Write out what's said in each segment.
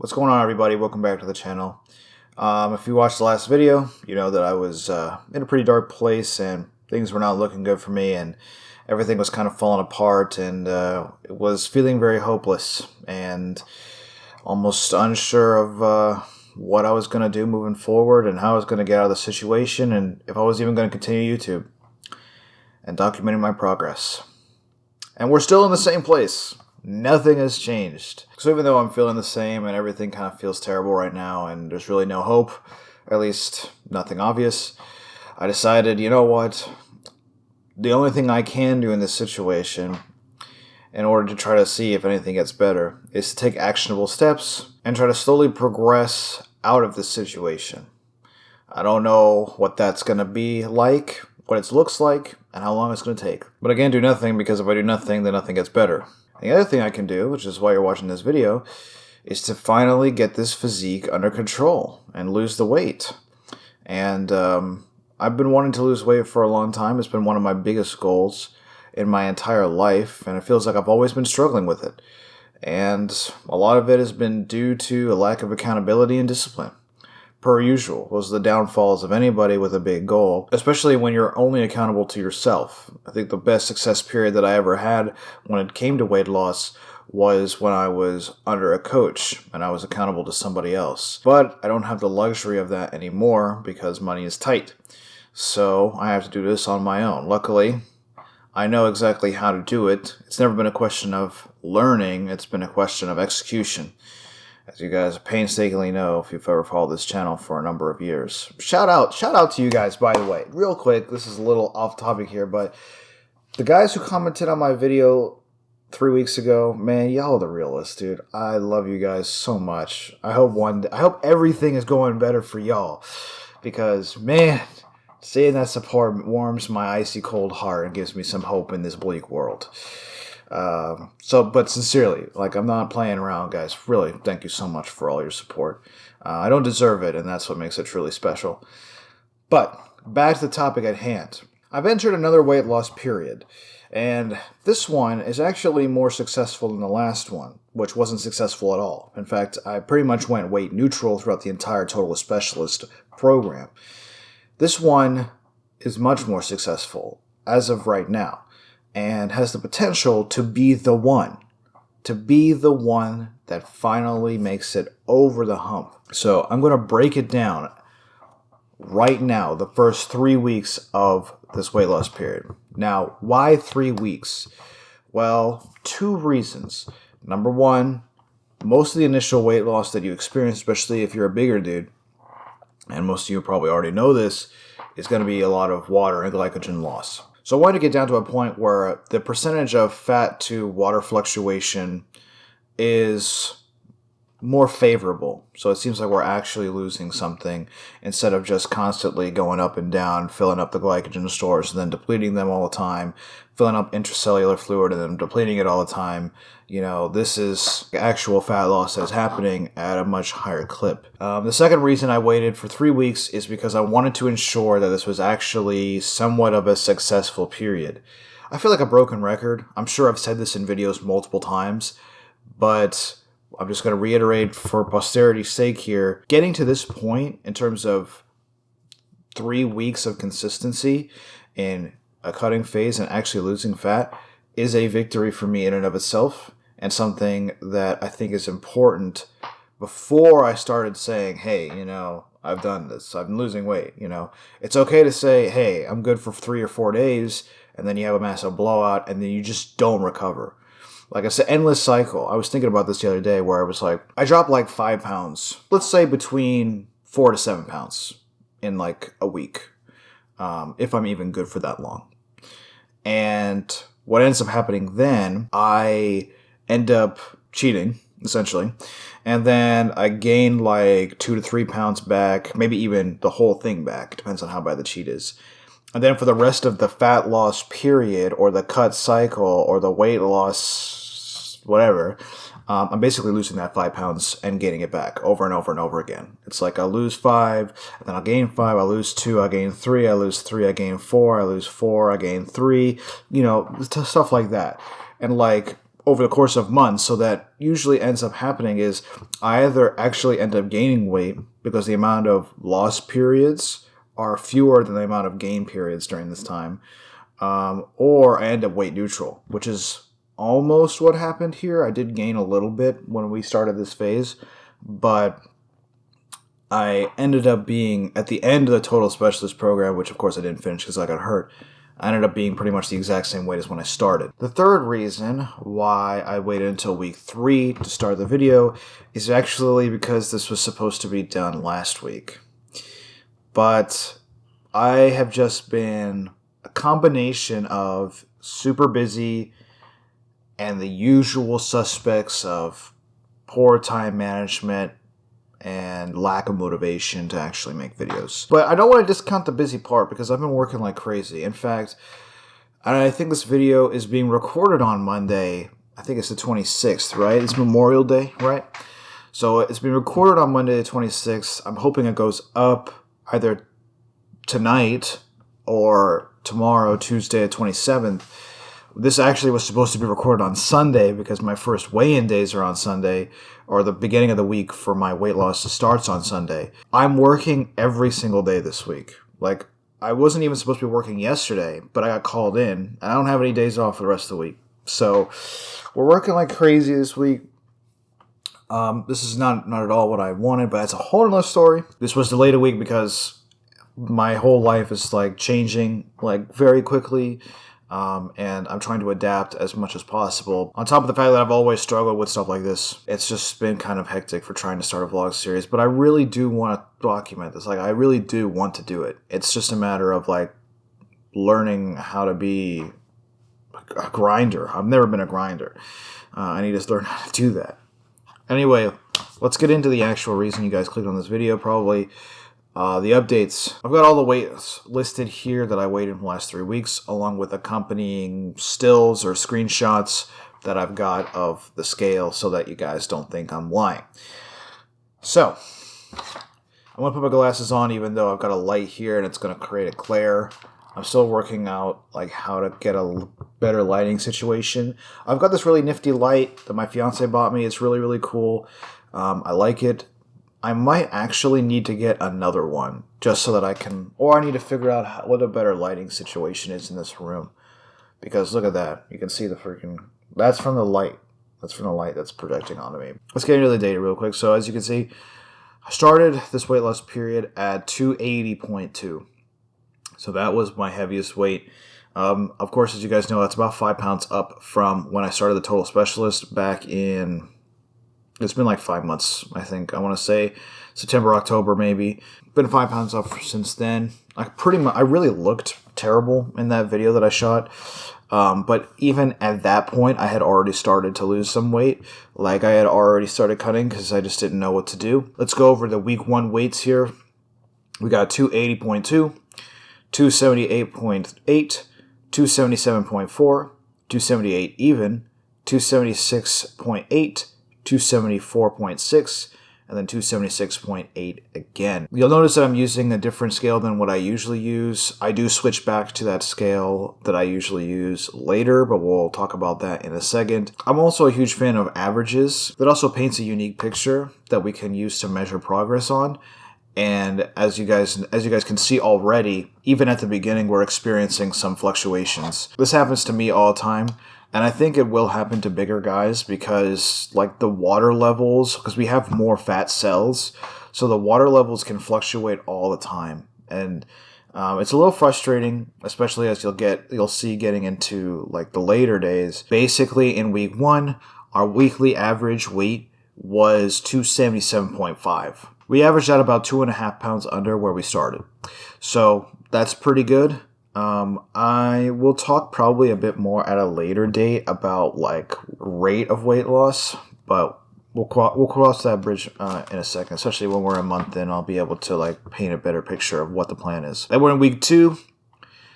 What's going on, everybody? Welcome back to the channel. If you watched the last video, you know that I was in a pretty dark place and things were not looking good for me and everything was kind of falling apart and it was feeling very hopeless and almost unsure of what I was going to do moving forward and how I was going to get out of the situation and if I was even going to continue YouTube and documenting my progress. And we're still in the same place. Nothing has changed. So even though I'm feeling the same and everything kind of feels terrible right now and there's really no hope, or at least nothing obvious, I decided, you know what? The only thing I can do in this situation, in order to try to see if anything gets better, is to take actionable steps and try to slowly progress out of this situation. I don't know what that's going to be like, what it looks like, and how long it's going to take. But I can't do nothing because if I do nothing, then nothing gets better. The other thing I can do, which is why you're watching this video, is to finally get this physique under control and lose the weight. And I've been wanting to lose weight for a long time. It's been one of my biggest goals in my entire life, and it feels like I've always been struggling with it. And a lot of it has been due to a lack of accountability and discipline. Per usual, was the downfalls of anybody with a big goal, especially when you're only accountable to yourself. I think the best success period that I ever had when it came to weight loss was when I was under a coach and I was accountable to somebody else. But I don't have the luxury of that anymore because money is tight. So I have to do this on my own. Luckily, I know exactly how to do it. It's never been a question of learning, it's been a question of execution. As you guys painstakingly know, if you've ever followed this channel for a number of years. Shout out to you guys, by the way. Real quick, this is a little off topic here, but the guys who commented on my video 3 weeks ago, man, y'all are the realest, dude. I love you guys so much. I hope everything is going better for y'all. Because, man, seeing that support warms my icy cold heart and gives me some hope in this bleak world. But sincerely, like, I'm not playing around, guys. Really, thank you so much for all your support. I don't deserve it, and that's what makes it truly special. But back to the topic at hand. I've entered another weight loss period, and this one is actually more successful than the last one, which wasn't successful at all. In fact, I pretty much went weight neutral throughout the entire Total Specialist program. This one is much more successful as of right now, and has the potential to be the one that finally makes it over the hump. So I'm going to break it down right now, the first 3 weeks of this weight loss period. Now, why 3 weeks? Well, 2 reasons. Number one, most of the initial weight loss that you experience, especially if you're a bigger dude, and most of you probably already know this, is going to be a lot of water and glycogen loss. So I wanted to get down to a point where the percentage of fat to water fluctuation is more favorable. So it seems like we're actually losing something instead of just constantly going up and down, filling up the glycogen stores and then depleting them all the time, filling up intracellular fluid and then depleting it all the time. You know, this is actual fat loss that's happening at a much higher clip. The second reason I waited for 3 weeks is because I wanted to ensure that this was actually somewhat of a successful period. I feel like a broken record. I'm sure I've said this in videos multiple times, but I'm just going to reiterate for posterity's sake here. Getting to this point in terms of 3 weeks of consistency in a cutting phase and actually losing fat is a victory for me in and of itself, and something that I think is important before I started saying, hey, you know, I've done this, I've been losing weight, you know. It's okay to say, hey, I'm good for 3 or 4 days, and then you have a massive blowout, and then you just don't recover. Like I said, endless cycle. I was thinking about this the other day where I was like, I dropped like 5 pounds, let's say between 4 to 7 pounds in like a week, if I'm even good for that long. And what ends up happening then, I end up cheating, essentially. And then I gain like 2 to 3 pounds back, maybe even the whole thing back. Depends on how bad the cheat is. And then for the rest of the fat loss period or the cut cycle or the weight loss, whatever, I'm basically losing that 5 pounds and gaining it back over and over and over again. It's like I lose 5, and then I'll gain 5, I lose 2, I gain 3, I lose 3, I gain 4, I lose 4, I gain 3, you know, stuff like that. And like over the course of months. So that usually ends up happening is I either actually end up gaining weight because the amount of loss periods are fewer than the amount of gain periods during this time, or I end up weight neutral, which is almost what happened here. I did gain a little bit when we started this phase, but I ended up being, at the end of the Total Specialist program, which of course I didn't finish because I got hurt, I ended up being pretty much the exact same weight as when I started. The third reason why I waited until week 3 to start the video is actually because this was supposed to be done last week. But I have just been a combination of super busy and the usual suspects of poor time management and lack of motivation to actually make videos. But I don't want to discount the busy part because I've been working like crazy. In fact, I think this video is being recorded on Monday. I think it's the 26th, right? It's Memorial Day, right? So it's being recorded on Monday the 26th. I'm hoping it goes up either tonight or tomorrow, Tuesday the 27th. This actually was supposed to be recorded on Sunday because my first weigh-in days are on Sunday, or the beginning of the week for my weight loss starts on Sunday. I'm working every single day this week. Like, I wasn't even supposed to be working yesterday, but I got called in, and I don't have any days off for the rest of the week. So, we're working like crazy this week. This is not at all what I wanted, but that's a whole other story. This was delayed a week because my whole life is like changing like very quickly. And I'm trying to adapt as much as possible. On top of the fact that I've always struggled with stuff like this, it's just been kind of hectic for trying to start a vlog series. But I really do want to document this. Like, I really do want to do it. It's just a matter of like learning how to be a grinder. I've never been a grinder. I need to learn how to do that. Anyway, let's get into the actual reason you guys clicked on this video. Probably the updates. I've got all the weights listed here that I weighed in the last 3 weeks, along with accompanying stills or screenshots that I've got of the scale so that you guys don't think I'm lying. So, I'm going to put my glasses on even though I've got a light here and it's going to create a glare. I'm still working out like how to get a better lighting situation. I've got this really nifty light that my fiance bought me. It's really, really cool. I like it. I might actually need to get another one just so that I can, or I need to figure out what a better lighting situation is in this room. Because look at that. You can see the freaking, that's from the light. That's from the light that's projecting onto me. Let's get into the data real quick. So as you can see, I started this weight loss period at 280.2. So that was my heaviest weight. Of course, as you guys know, that's about 5 pounds up from when I started the Total Specialist back in, it's been like 5 months, I think. I want to say September, October, maybe. Been 5 pounds up since then. I really looked terrible in that video that I shot. But even at that point, I had already started to lose some weight. Like, I had already started cutting because I just didn't know what to do. Let's go over the week 1 weights here. We got 280.2, 278.8, 277.4, 278 even, 276.8, 274.6, and then 276.8 again. You'll notice that I'm using a different scale than what I usually use. I do switch back to that scale that I usually use later, but we'll talk about that in a second. I'm also a huge fan of averages. That also paints a unique picture that we can use to measure progress on. And as you guys can see already, even at the beginning, we're experiencing some fluctuations. This happens to me all the time. And I think it will happen to bigger guys because, like, the water levels, because we have more fat cells, so the water levels can fluctuate all the time. And it's a little frustrating, especially as you'll see getting into, like, the later days. Basically, in week 1, our weekly average weight was 277.5. We averaged out about 2.5 pounds under where we started. So that's pretty good. I will talk probably a bit more at a later date about like rate of weight loss, but we'll cross that bridge in a second, especially when we're a month in. I'll be able to like paint a better picture of what the plan is. Then we're in week 2.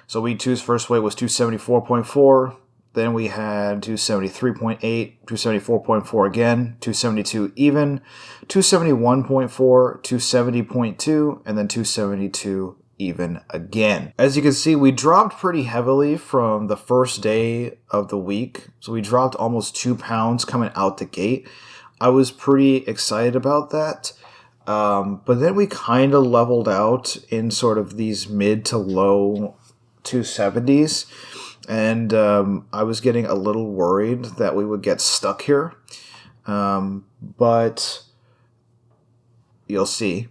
So week 2's first weight was 274.4. Then we had 273.8, 274.4 again, 272 even, 271.4, 270.2, and then 272 even again. As you can see, we dropped pretty heavily from the first day of the week. So we dropped almost 2 pounds coming out the gate. I was pretty excited about that. But then we kind of leveled out in sort of these mid to low 270s. And I was getting a little worried that we would get stuck here. But you'll see.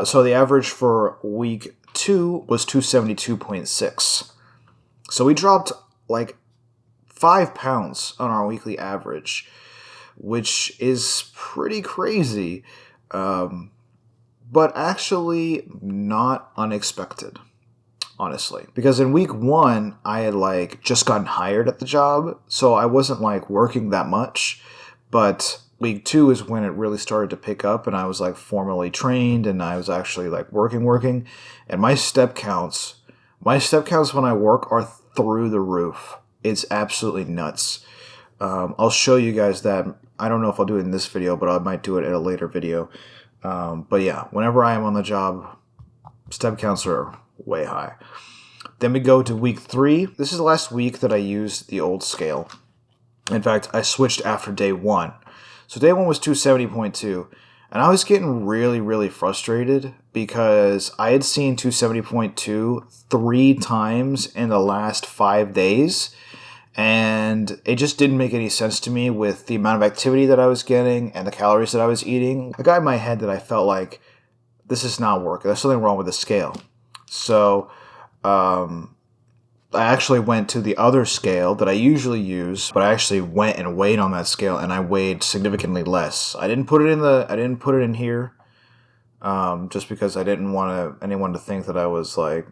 So the average for week 2 was 272.6. So we dropped like 5 pounds on our weekly average, which is pretty crazy, but actually not unexpected, honestly. Because in week 1, I had like just gotten hired at the job, so I wasn't like working that much, but week 2 is when it really started to pick up, and I was like formally trained, and I was actually like working, and my step counts when I work are through the roof. It's absolutely nuts. I'll show you guys that. I don't know if I'll do it in this video, but I might do it in a later video. But yeah, whenever I am on the job, step counts are way high. Then we go to week 3. This is the last week that I used the old scale. In fact, I switched after day 1. So day 1 was 270.2, and I was getting really, really frustrated because I had seen 270.2 3 times in the last 5 days, and it just didn't make any sense to me with the amount of activity that I was getting and the calories that I was eating. I got in my head that I felt like this is not working. There's something wrong with the scale. So I actually went to the other scale that I usually use, but I actually went and weighed on that scale, and I weighed significantly less. I didn't put it in here, just because I didn't want anyone to think that I was like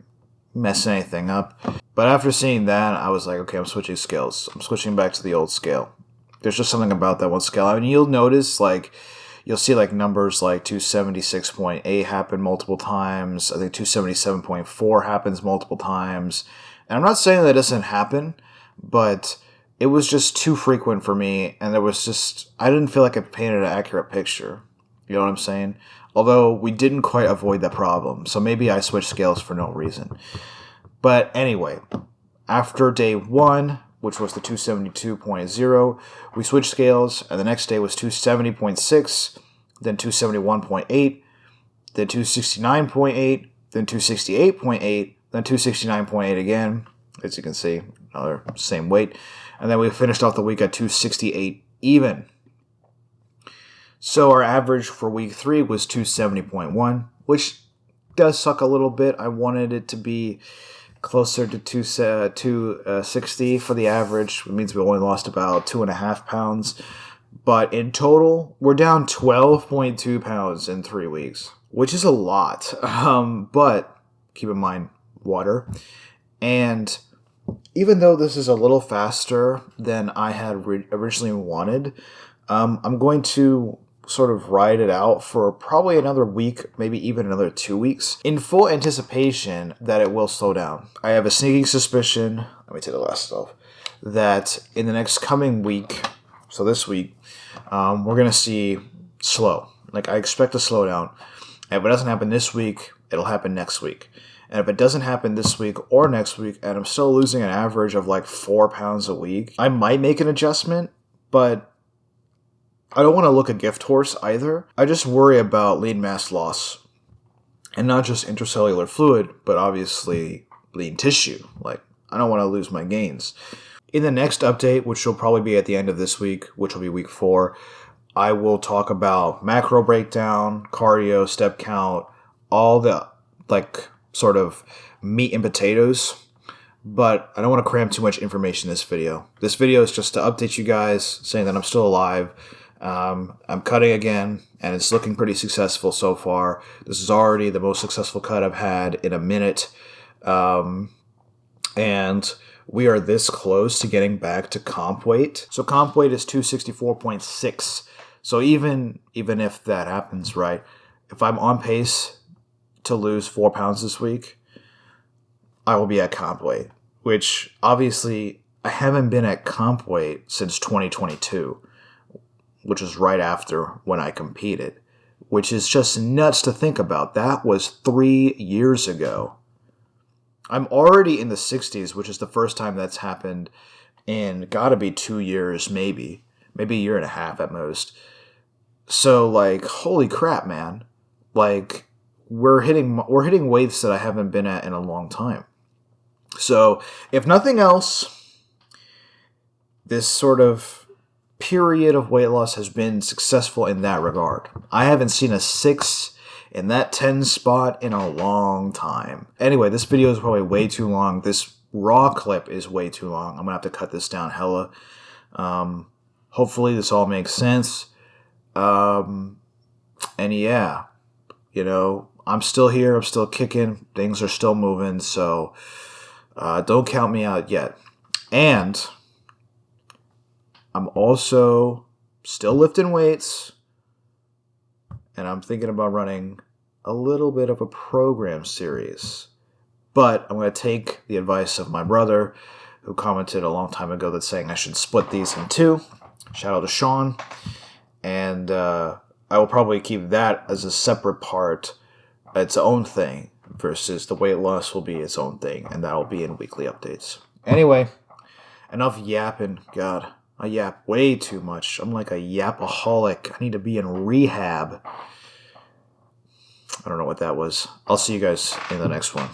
messing anything up. But after seeing that, I was like, okay, I'm switching scales. I'm switching back to the old scale. There's just something about that one scale. I mean, you'll notice like you'll see like numbers like 276.8 happen multiple times. I think 277.4 happens multiple times. And I'm not saying that doesn't happen, but it was just too frequent for me, and I didn't feel like it painted an accurate picture. You know what I'm saying? Although we didn't quite avoid that problem, so maybe I switched scales for no reason. But anyway, after day 1, which was the 272.0, we switched scales, and the next day was 270.6, then 271.8, then 269.8, then 268.8, then 269.8 again, as you can see, another same weight. And then we finished off the week at 268 even. So our average for week 3 was 270.1, which does suck a little bit. I wanted it to be closer to 260 for the average. It means we only lost about 2.5 pounds. But in total, we're down 12.2 pounds in 3 weeks, which is a lot. But keep in mind, water. And even though this is a little faster than I had originally wanted, I'm going to sort of ride it out for probably another week, maybe even another 2 weeks, in full anticipation that it will slow down. I have a sneaking suspicion, let me take the glasses off, that in the next coming week, so this week, we're going to see slow. Like, I expect a slowdown. And if it doesn't happen this week, it'll happen next week. And if it doesn't happen this week or next week, and I'm still losing an average of like 4 pounds a week, I might make an adjustment, but I don't want to look a gift horse either. I just worry about lean mass loss. And not just intracellular fluid, but obviously lean tissue. Like, I don't want to lose my gains. In the next update, which will probably be at the end of this week, which will be week 4, I will talk about macro breakdown, cardio, step count, all the like sort of meat and potatoes, but I don't want to cram too much information in this video. This video is just to update you guys, saying that I'm still alive. I'm cutting again, and it's looking pretty successful so far. This is already the most successful cut I've had in a minute, and we are this close to getting back to comp weight. So comp weight is 264.6. So even if that happens, right, if I'm on pace to lose 4 pounds this week, I will be at comp weight, which obviously I haven't been at comp weight since 2022, which is right after when I competed, which is just nuts to think about. That was 3 years ago. I'm already in the 60s, which is the first time that's happened in gotta be 2 years, maybe a year and a half at most. So like, holy crap, man! Like we're hitting weights that I haven't been at in a long time. So if nothing else, this sort of period of weight loss has been successful in that regard. I haven't seen a 6 in that 10 spot in a long time. Anyway, this video is probably way too long. This raw clip is way too long. I'm gonna have to cut this down hella. Hopefully this all makes sense. And yeah, you know, I'm still here. I'm still kicking. Things are still moving. So don't count me out yet. And I'm also still lifting weights. And I'm thinking about running a little bit of a program series. But I'm going to take the advice of my brother, who commented a long time ago that's saying I should split these in two. Shout out to Sean. And I will probably keep that as a separate part, its own thing, versus the weight loss will be its own thing, and that will be in weekly updates. Anyway, enough yapping. God, I yap way too much. I'm like a yapaholic. I need to be in rehab. I don't know what that was. I'll see you guys in the next one.